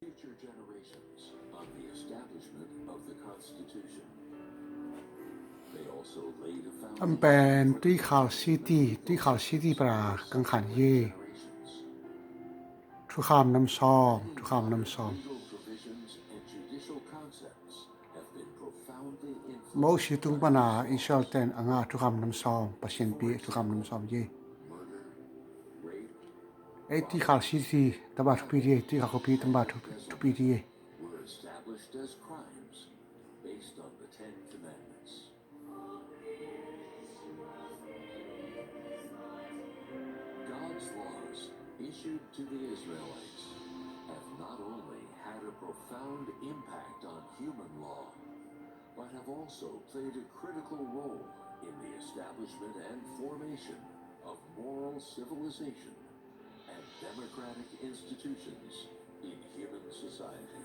future generations on the establishment of the Constitution. They also laid a อันเป็ foundation น for ที่ the ข่าวซีตี legal ที่ข่าวซีตี framework ปรา for กังขัน subsequent เย่ generations. ทุกคำน้ำซอม Many ทุกคำ modern น้ำซอม legal provisions and judicial concepts have been profoundly โม influenced ชิตุง by ปนา these อิชอล laws. เตนอ่างาทุกคำน้ำซอมปัชเชนปี For ทุกคำน้ำซอม example, เย่ murder, rape, ไอ้ที่ข่าวซีตีตบาทุกปีดีที่ข่าวปีตบาทุกปีดี were established as crimes based on the Ten Commandments. God's laws issued to the Israelites have not only had a profound impact on human law, but have also played a critical role in the establishment and formation of moral civilization and democratic institutions in human society.